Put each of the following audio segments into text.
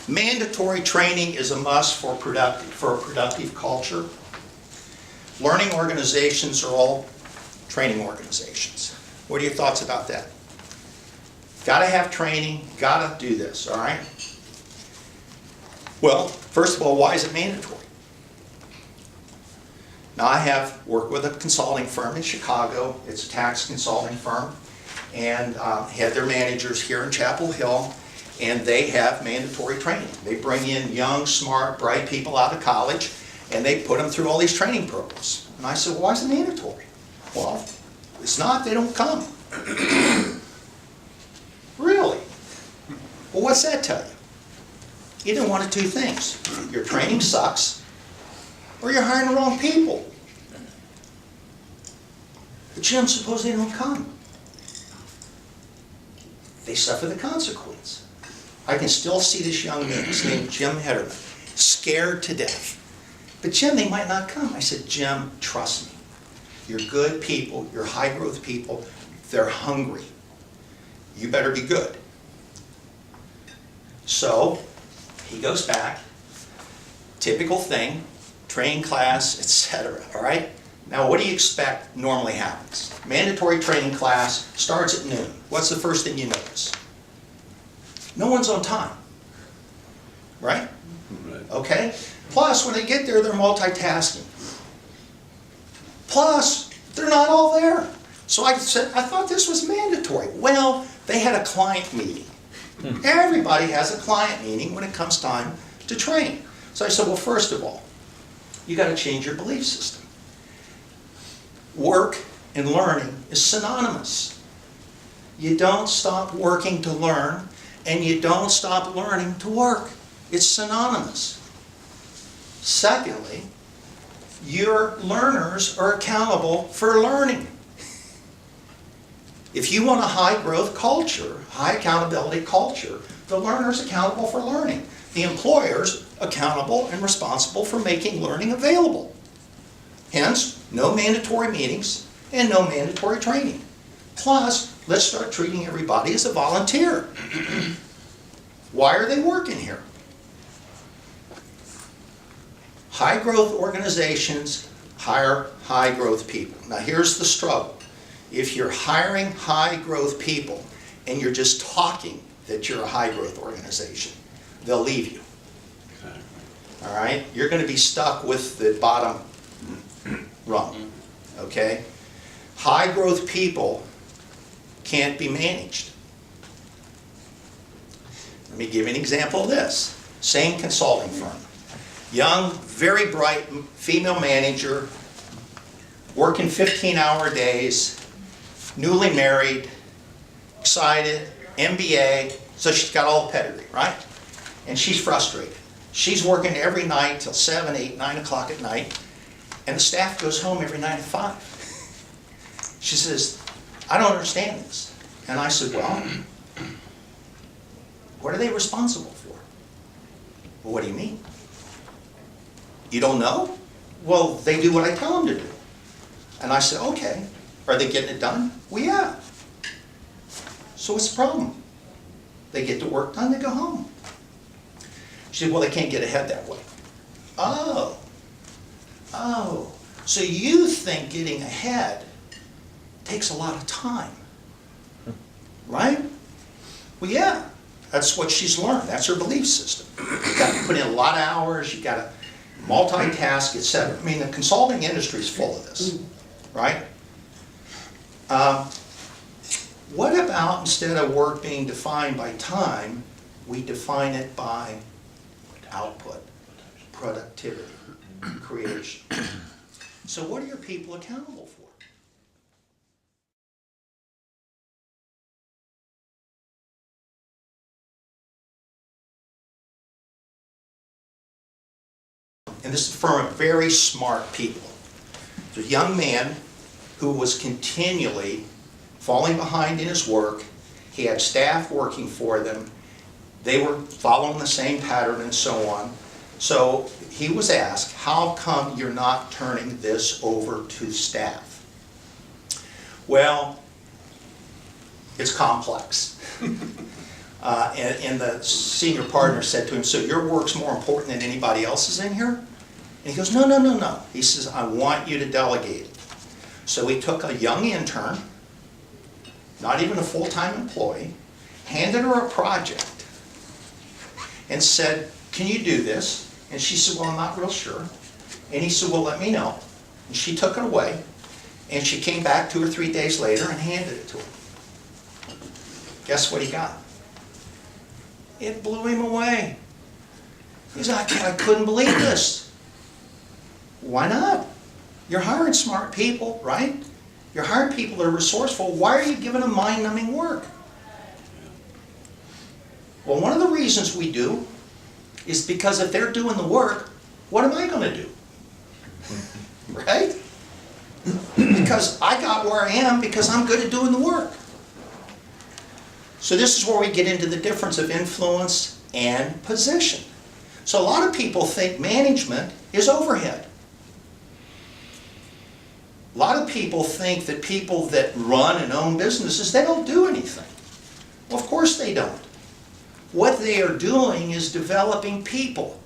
Mandatory training is a must for a productive culture. Learning organizations are all training organizations. What are your thoughts about that? Got to have training, got to do this, all right? Well, first of all, why is it mandatory? Now, I have worked with a consulting firm in Chicago. It's a tax consulting firm, and had their managers here in Chapel Hill, and they have mandatory training. They bring in young, smart, bright people out of college, and they put them through all these training programs. And I said, well, why is it mandatory? Well, it's not, they don't come. Really? Well, what's that tell you? Either one of two things. Your training sucks, or you're hiring the wrong people. But Jim, suppose they don't come. They suffer the consequence. I can still see this young man, his name Jim Hederman, scared to death. But Jim, they might not come. I said, Jim, trust me. You're good people, you're high growth people, they're hungry. You better be good. So, he goes back, typical thing, training class, etc. All right? Now, what do you expect normally happens? Mandatory training class starts at noon. What's the first thing you notice? No one's on time. Right? Right. Okay? Plus, when they get there, they're multitasking. Plus, they're not all there. So I said, I thought this was mandatory. Well, they had a client meeting. Everybody has a client meeting when it comes time to train. So I said, well, first of all, you got to change your belief system. Work and learning is synonymous. You don't stop working to learn, and you don't stop learning to work. It's synonymous. Secondly, your learners are accountable for learning. If you want a high growth culture, high accountability culture, the learner's accountable for learning. The employer's accountable and responsible for making learning available. Hence, no mandatory meetings and no mandatory training. Plus, let's start treating everybody as a volunteer. Why are they working here? High growth organizations hire high growth people. Now here's the struggle. If you're hiring high growth people and you're just talking that you're a high growth organization, they'll leave you. All right? You're going to be stuck with the bottom rung. Okay? High growth people can't be managed. Let me give you an example of this. Same consulting firm. Young, very bright female manager, working 15-hour days, newly married, excited, MBA, so she's got all the pedigree, right? And she's frustrated. She's working every night till 7, 8, 9 o'clock at night, and the staff goes home every night at 5. She says, I don't understand this. And I said, well, what are they responsible for? Well, what do you mean? You don't know? Well, they do what I tell them to do. And I said, okay. Are they getting it done? Well, yeah. So what's the problem? They get the work done, they go home. She said, well, they can't get ahead that way. Oh. Oh. So you think getting ahead takes a lot of time. Right? Well, yeah. That's what she's learned. That's her belief system. You've got to put in a lot of hours. You've got to multitask, etc. I mean, the consulting industry is full of this. Right? What about instead of work being defined by time, we define it by output, productivity, creation? So what are your people accountable for? And this is from very smart people. There's a young man who was continually falling behind in his work. He had staff working for them. They were following the same pattern and so on. So he was asked, how come you're not turning this over to staff? Well, it's complex. And the senior partner said to him, so your work's more important than anybody else's in here? And he goes, no, no, no, no. He says, I want you to delegate it. So he took a young intern, not even a full-time employee, handed her a project, and said, can you do this? And she said, well, I'm not real sure. And he said, well, let me know. And she took it away, and she came back 2 or 3 days later and handed it to him. Guess what he got? It blew him away. He's like, I couldn't believe this. Why not? You're hiring smart people, right? You're hiring people that are resourceful. Why are you giving them mind-numbing work? Well, one of the reasons we do is because if they're doing the work, what am I going to do? Right? Because I got where I am because I'm good at doing the work. So this is where we get into the difference of influence and position. So a lot of people think management is overhead. A lot of people think that people that run and own businesses, they don't do anything. Well, of course they don't. What they are doing is developing people.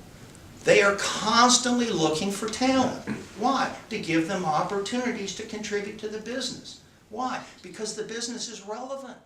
They are constantly looking for talent. Why? To give them opportunities to contribute to the business. Why? Because the business is relevant.